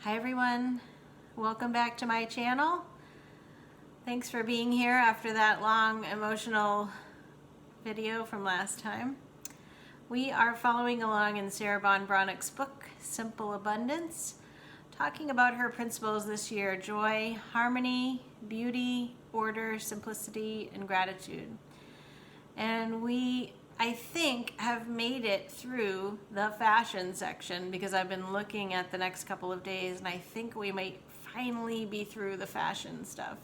Hi everyone, welcome back to my channel. Thanks for being here after that long emotional video from last time. We are following along in Sarah von Bronick's book, Simple Abundance, talking about her principles this year: joy, harmony, beauty, order, simplicity, and gratitude. And we, I think, have made it through the fashion section because I've been looking at the next couple of days and I think we might finally be through the fashion stuff.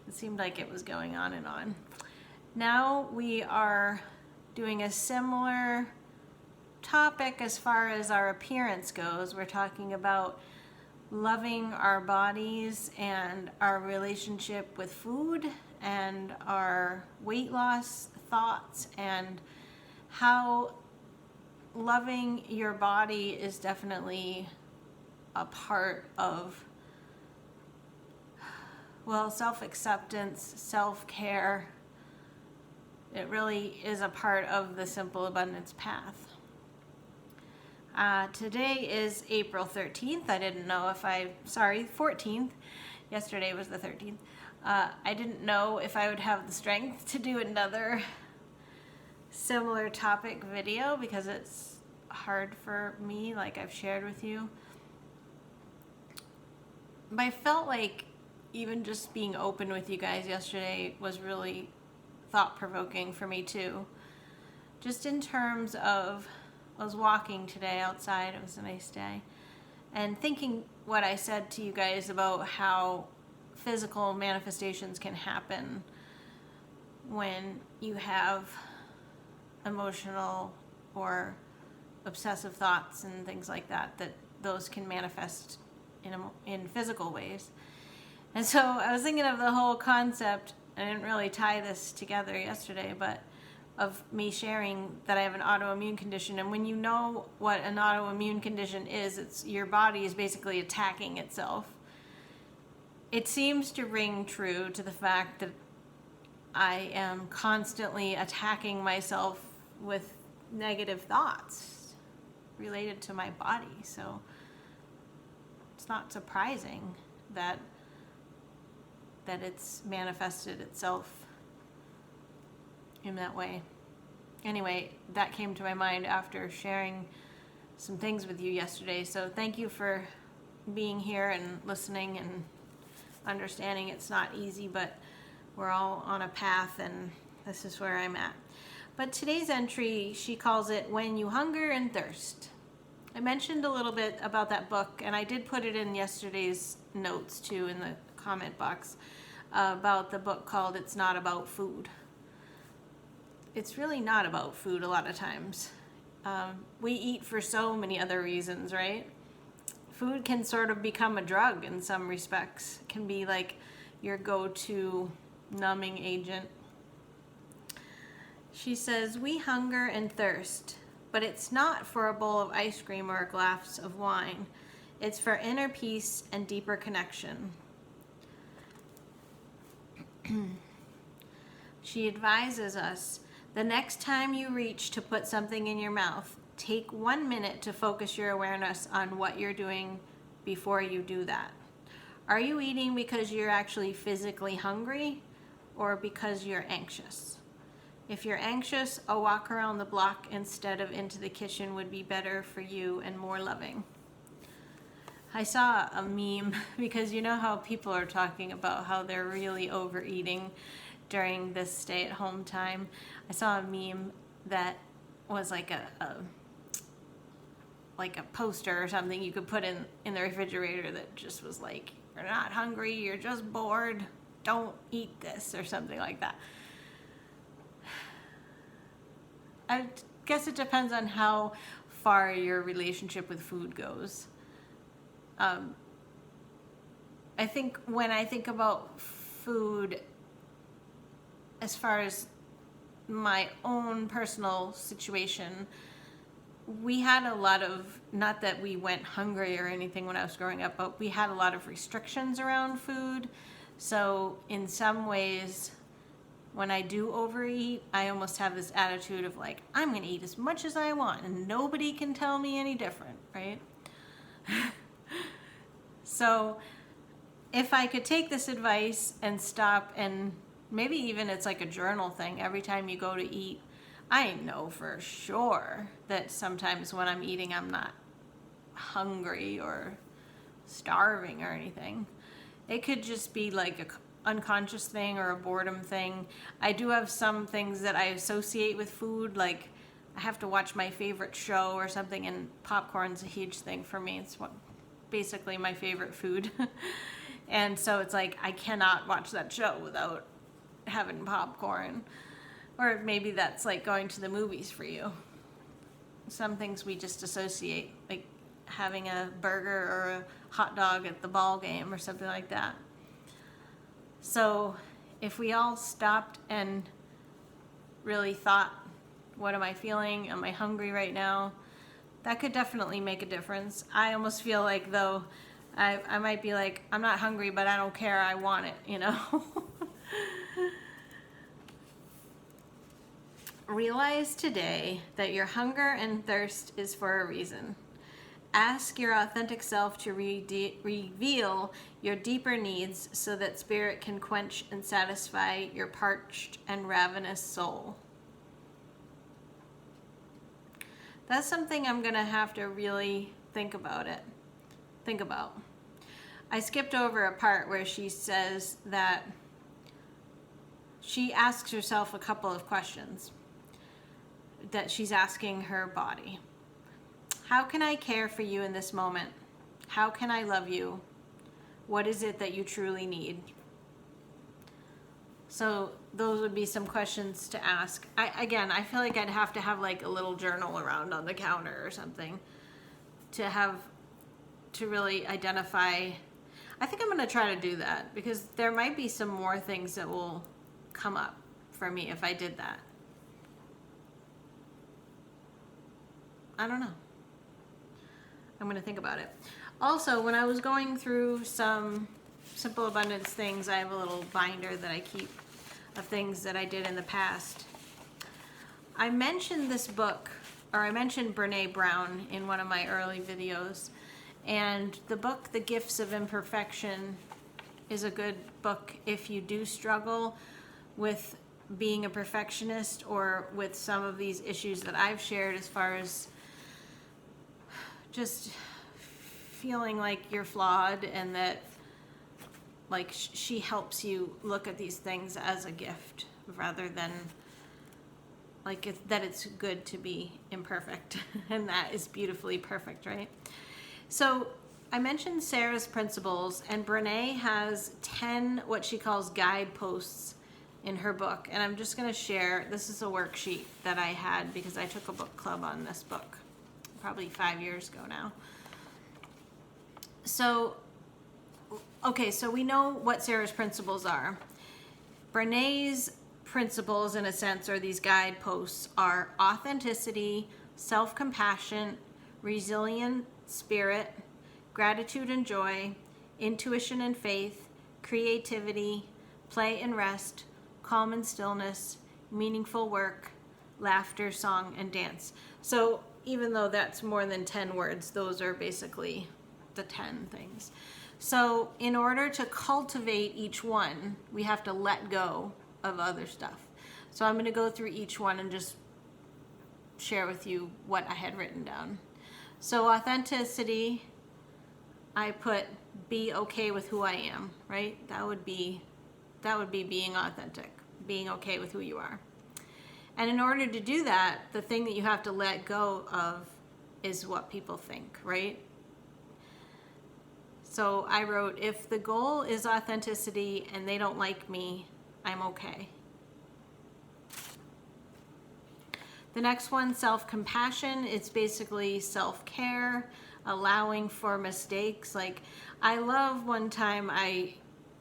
It seemed like it was going on and on. Now we are doing a similar topic as far as our appearance goes. We're talking about loving our bodies and our relationship with food and our weight loss thoughts, and how loving your body is definitely a part of, well, self-acceptance, self-care. It really is a part of the Simple Abundance path. Today is April 13th. I didn't know if 14th. Yesterday was the 13th. I didn't know if I would have the strength to do another similar topic video because it's hard for me, like I've shared with you. But I felt like even just being open with you guys yesterday was really thought-provoking for me too. Just in terms of, I was walking today outside, it was a nice day, and thinking what I said to you guys about how physical manifestations can happen when you have emotional or obsessive thoughts and things like that, that those can manifest in physical ways. And so I was thinking of the whole concept. I didn't really tie this together yesterday, but of me sharing that I have an autoimmune condition. And when you know what an autoimmune condition is, it's your body is basically attacking itself. It seems to ring true to the fact that I am constantly attacking myself with negative thoughts related to my body. So it's not surprising that it's manifested itself in that way. Anyway, that came to my mind after sharing some things with you yesterday. So thank you for being here and listening and understanding. It's not easy, but we're all on a path, and this is where I'm at. But today's entry, she calls it When You Hunger and Thirst. I mentioned a little bit about that book, and I did put it in yesterday's notes too in the comment box, about the book called It's Not About Food. It's really not about food a lot of times. We eat for so many other reasons, right? Food can sort of become a drug in some respects. It can be like your go-to numbing agent. She says, we hunger and thirst, but it's not for a bowl of ice cream or a glass of wine. It's for inner peace and deeper connection. She advises us, the next time you reach to put something in your mouth, take 1 minute to focus your awareness on what you're doing before you do that. Are you eating because you're actually physically hungry or because you're anxious? If you're anxious, a walk around the block instead of into the kitchen would be better for you and more loving. I saw a meme because you know how people are talking about how they're really overeating during this stay-at-home time. I saw a meme that was like a poster or something you could put in the refrigerator that just was like, you're not hungry, you're just bored, don't eat this, or something like that. I guess it depends on how far your relationship with food goes. I think when I think about food as far as my own personal situation, we had a lot of, not that we went hungry or anything when I was growing up, but we had a lot of restrictions around food. So in some ways, when I do overeat, I almost have this attitude of like, I'm gonna eat as much as I want and nobody can tell me any different, right? So if I could take this advice and stop, and maybe even it's like a journal thing, every time you go to eat, I know for sure that sometimes when I'm eating, I'm not hungry or starving or anything. It could just be like a unconscious thing or a boredom thing. I do have some things that I associate with food, like I have to watch my favorite show or something, and popcorn's a huge thing for me. It's basically my favorite food. And so it's like I cannot watch that show without having popcorn. Or maybe that's like going to the movies for you. Some things we just associate, like having a burger or a hot dog at the ball game or something like that. So if we all stopped and really thought, what am I feeling? Am I hungry right now? That could definitely make a difference. I almost feel like, though, I might be like, I'm not hungry, but I don't care, I want it, you know? Realize today that your hunger and thirst is for a reason. Ask your authentic self to reveal your deeper needs so that spirit can quench and satisfy your parched and ravenous soul. That's something I'm going to have to really think about. I skipped over a part where she says that she asks herself a couple of questions that she's asking her body. How can I care for you in this moment? How can I love you? What is it that you truly need? So those would be some questions to ask. I feel like I'd have to have like a little journal around on the counter or something to really identify. I think I'm going to try to do that, because there might be some more things that will come up for me if I did that. I don't know. I'm going to think about it. Also, when I was going through some Simple Abundance things, I have a little binder that I keep of things that I did in the past. I mentioned this book, or I mentioned Brene Brown in one of my early videos. And the book, The Gifts of Imperfection, is a good book if you do struggle with being a perfectionist or with some of these issues that I've shared, as far as just feeling like you're flawed, and that like she helps you look at these things as a gift rather than like that it's good to be imperfect. And that is beautifully perfect, right? So I mentioned Sarah's principles, and Brene has 10 what she calls guideposts in her book. And I'm just going to share, this is a worksheet that I had because I took a book club on this book probably 5 years ago now. So, okay, so we know what Sarah's principles are. Brene's principles, in a sense, or these guideposts, are authenticity, self-compassion, resilient spirit, gratitude and joy, intuition and faith, creativity, play and rest, calm and stillness, meaningful work, laughter, song, and dance. So even though that's more than 10 words, those are basically the 10 things. So in order to cultivate each one, we have to let go of other stuff. So I'm going to go through each one and just share with you what I had written down. So authenticity, I put be okay with who I am, right? That would be being authentic, being okay with who you are. And in order to do that, the thing that you have to let go of is what people think, right? So I wrote, if the goal is authenticity and they don't like me, I'm okay. The next one, self-compassion, it's basically self-care, allowing for mistakes. Like, I love, one time I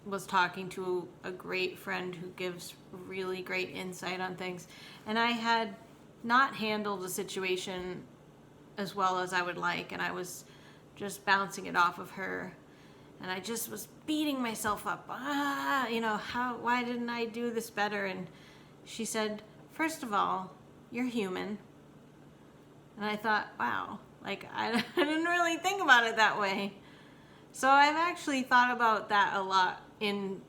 was talking to a great friend who gives really great insight on things, and I had not handled a situation as well as I would like, and I was just bouncing it off of her, and I just was beating myself up. Why didn't I do this better? And she said, first of all, you're human. And I thought, wow, like I didn't really think about it that way. So I've actually thought about that a lot in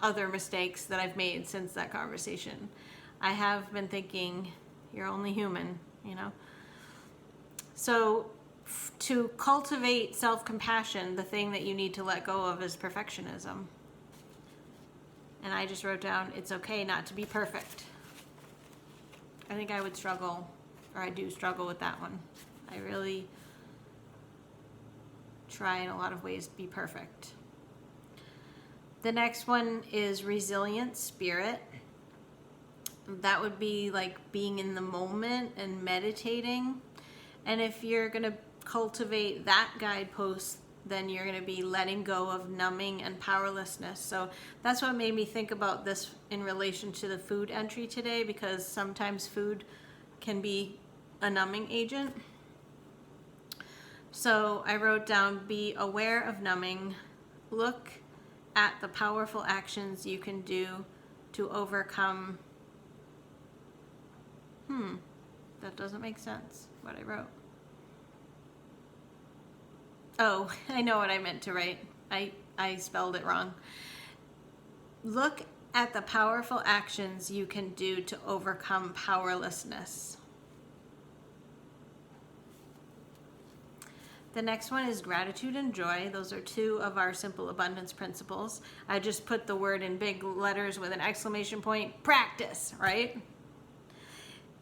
other mistakes that I've made since that conversation. I have been thinking, you're only human, you know? So to cultivate self-compassion, the thing that you need to let go of is perfectionism. And I just wrote down, it's okay not to be perfect. I think I would struggle, or I do struggle with that one. I really try in a lot of ways to be perfect. The next one is resilient spirit. That would be like being in the moment and meditating. And if you're going to cultivate that guidepost, then you're going to be letting go of numbing and powerlessness. So that's what made me think about this in relation to the food entry today, because sometimes food can be a numbing agent. So I wrote down, be aware of numbing, look at the powerful actions you can do to overcome. That doesn't make sense, what I wrote. Oh, I know what I meant to write. I spelled it wrong. Look at the powerful actions you can do to overcome powerlessness. The next one is gratitude and joy. Those are two of our simple abundance principles. I just put the word in big letters with an exclamation point, practice, right?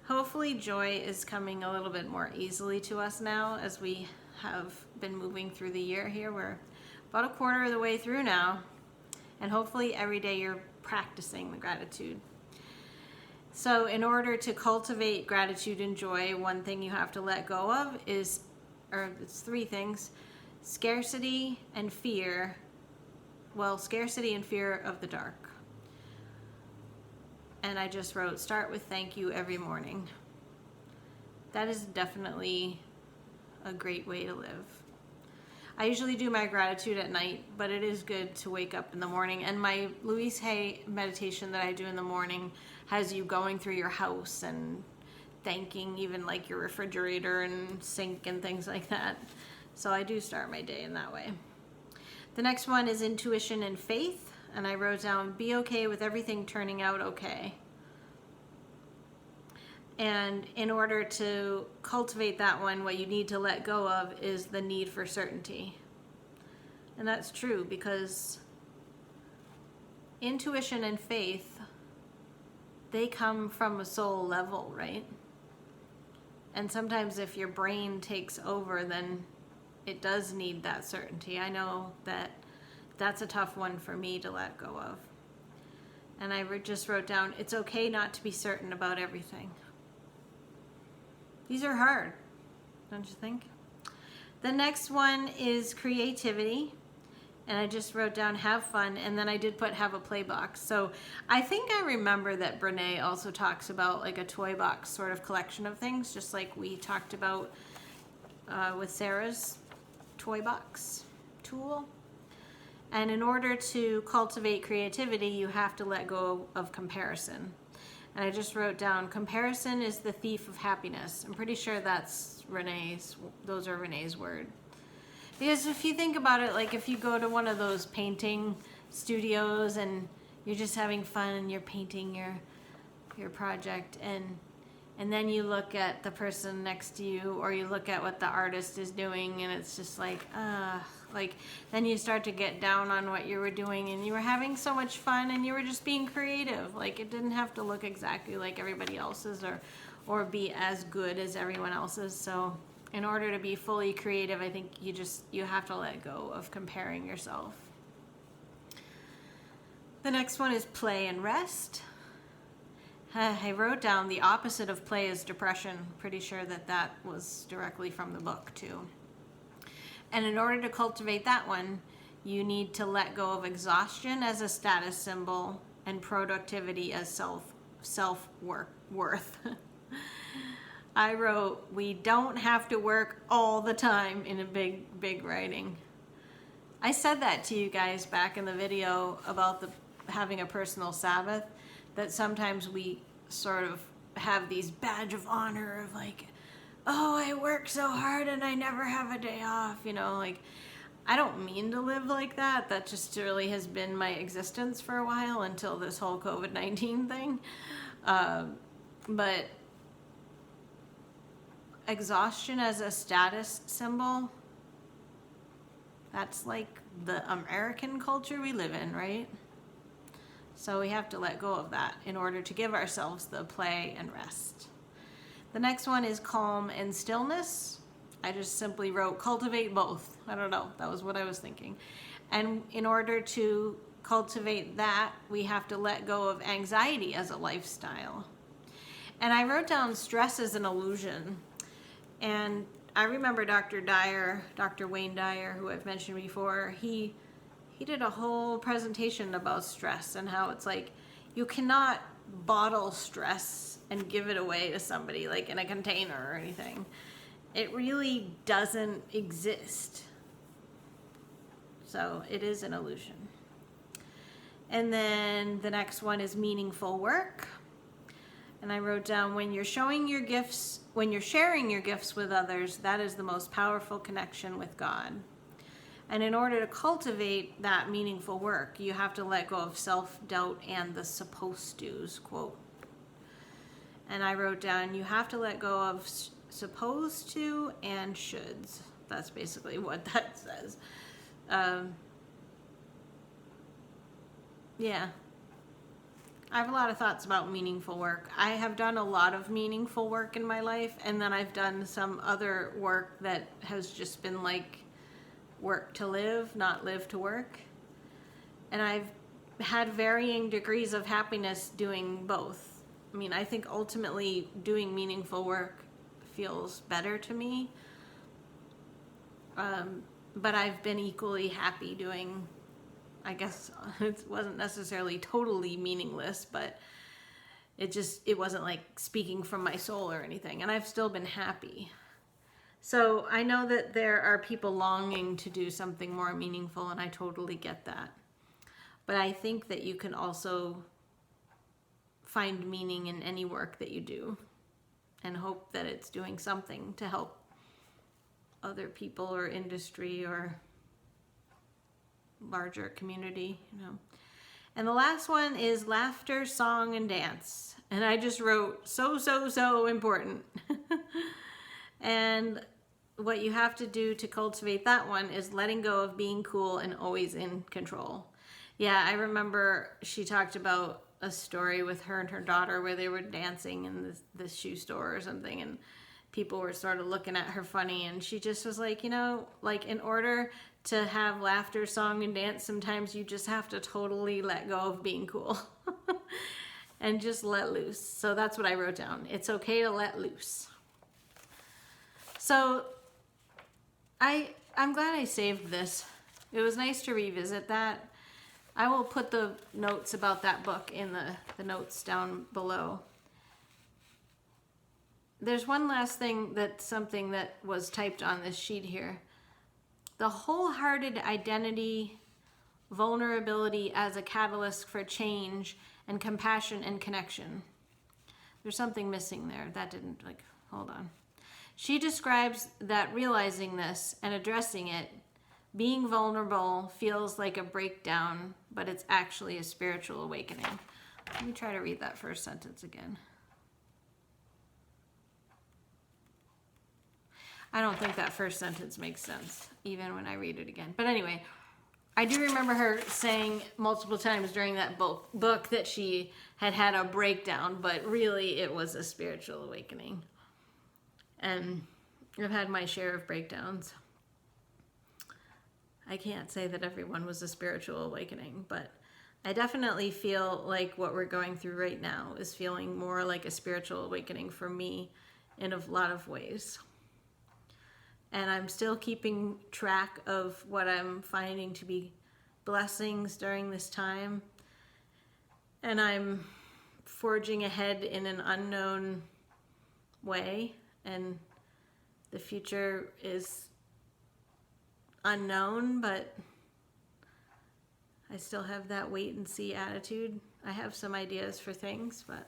Hopefully joy is coming a little bit more easily to us now as we have been moving through the year here. We're about a quarter of the way through now, and hopefully every day you're practicing the gratitude. So in order to cultivate gratitude and joy, one thing you have to let go of is, or it's three things: scarcity and fear. Well, scarcity and fear of the dark. And I just wrote, start with thank you every morning. That is definitely a great way to live. I usually do my gratitude at night, but it is good to wake up in the morning. And my Louise Hay meditation that I do in the morning has you going through your house and thanking even like your refrigerator and sink and things like that. So I do start my day in that way. The next one is intuition and faith. And I wrote down, be okay with everything turning out okay. And in order to cultivate that one, what you need to let go of is the need for certainty. And that's true, because intuition and faith, they come from a soul level, right? And sometimes if your brain takes over, then it does need that certainty. I know that that's a tough one for me to let go of. And I just wrote down, it's okay not to be certain about everything. These are hard, don't you think? The next one is creativity. And I just wrote down, have fun. And then I did put, have a play box. So I think I remember that Brene also talks about like a toy box sort of collection of things, just like we talked about with Sarah's toy box tool. And in order to cultivate creativity, you have to let go of comparison. And I just wrote down, comparison is the thief of happiness. I'm pretty sure those are Renee's word. Because if you think about it, like if you go to one of those painting studios and you're just having fun and you're painting your project, and then you look at the person next to you, or you look at what the artist is doing, and it's just like then you start to get down on what you were doing, and you were having so much fun and you were just being creative. Like, it didn't have to look exactly like everybody else's or be as good as everyone else's. So in order to be fully creative, I think you have to let go of comparing yourself. The next one is play and rest. I wrote down, the opposite of play is depression. Pretty sure that was directly from the book too. And in order to cultivate that one, you need to let go of exhaustion as a status symbol and productivity as self-worth. I wrote, we don't have to work all the time, in a big writing. I said that to you guys back in the video about having a personal Sabbath, that sometimes we sort of have these badge of honor of like, oh, I work so hard and I never have a day off, like I don't mean to live like that. That just really has been my existence for a while until this whole COVID-19 thing. But exhaustion as a status symbol, that's like the American culture we live in, right? So we have to let go of that in order to give ourselves the play and rest. The next one is calm and stillness. I just simply wrote cultivate both. I don't know, that was what I was thinking. And in order to cultivate that, we have to let go of anxiety as a lifestyle. And I wrote down stress as an illusion. And I remember Dr. Wayne Dyer, who I've mentioned before, he did a whole presentation about stress and how it's like you cannot bottle stress and give it away to somebody like in a container or anything. It really doesn't exist. So it is an illusion. And then the next one is meaningful work. And I wrote down, when you're sharing your gifts with others, that is the most powerful connection with God. And in order to cultivate that meaningful work, you have to let go of self-doubt and the supposed to's, quote. And I wrote down, you have to let go of supposed to and shoulds. That's basically what that says. Yeah. I have a lot of thoughts about meaningful work. I have done a lot of meaningful work in my life, and then I've done some other work that has just been like work to live, not live to work. And I've had varying degrees of happiness doing both. I mean, I think ultimately doing meaningful work feels better to me. But I've been equally happy doing, I guess it wasn't necessarily totally meaningless, but it wasn't like speaking from my soul or anything. And I've still been happy. So I know that there are people longing to do something more meaningful, and I totally get that. But I think that you can also find meaning in any work that you do and hope that it's doing something to help other people or industry or larger community, you know. And the last one is laughter, song, and dance. And I just wrote so important. And what you have to do to cultivate that one is letting go of being cool and always in control. Yeah, I remember she talked about a story with her and her daughter where they were dancing in this shoe store or something, and people were sort of looking at her funny, and she just was like, you know, like in order to have laughter, song, and dance, sometimes you just have to totally let go of being cool and just let loose. So that's what I wrote down. It's okay to let loose. So I'm glad I saved this. It was nice to revisit that. I will put the notes about that book in the notes down below. There's one last thing, that's something that was typed on this sheet here. The wholehearted identity, vulnerability as a catalyst for change, and compassion and connection. There's something missing there. That didn't, like, hold on. She describes that realizing this and addressing it, being vulnerable, feels like a breakdown, but it's actually a spiritual awakening. Let me try to read that first sentence again. I don't think that first sentence makes sense, even when I read it again. But anyway, I do remember her saying multiple times during that book that she had a breakdown, but really it was a spiritual awakening. And I've had my share of breakdowns. I can't say that everyone was a spiritual awakening, but I definitely feel like what we're going through right now is feeling more like a spiritual awakening for me in a lot of ways. And I'm still keeping track of what I'm finding to be blessings during this time. And I'm forging ahead in an unknown way. And the future is unknown, but I still have that wait and see attitude. I have some ideas for things, but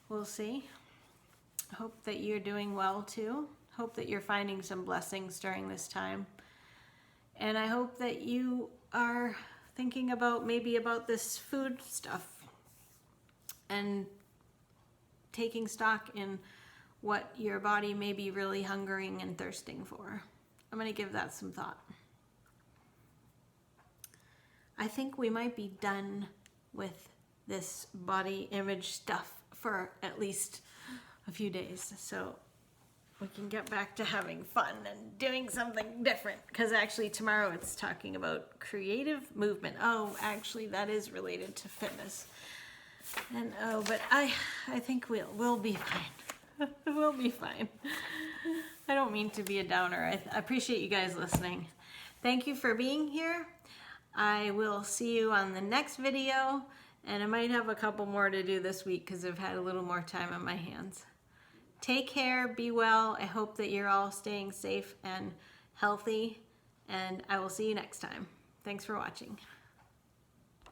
we'll see. Hope that you're doing well too. Hope that you're finding some blessings during this time. And I hope that you are thinking about maybe about this food stuff and taking stock in what your body may be really hungering and thirsting for. I'm going to give that some thought. I think we might be done with this body image stuff for at least a few days. So we can get back to having fun and doing something different. Because actually tomorrow it's talking about creative movement. Oh, actually that is related to fitness. And but I think we'll be fine. We'll be fine. I don't mean to be a downer. I appreciate you guys listening. Thank you for being here. I will see you on the next video, and I might have a couple more to do this week because I've had a little more time on my hands. Take care, be well. I hope that you're all staying safe and healthy, and I will see you next time. Thanks for watching.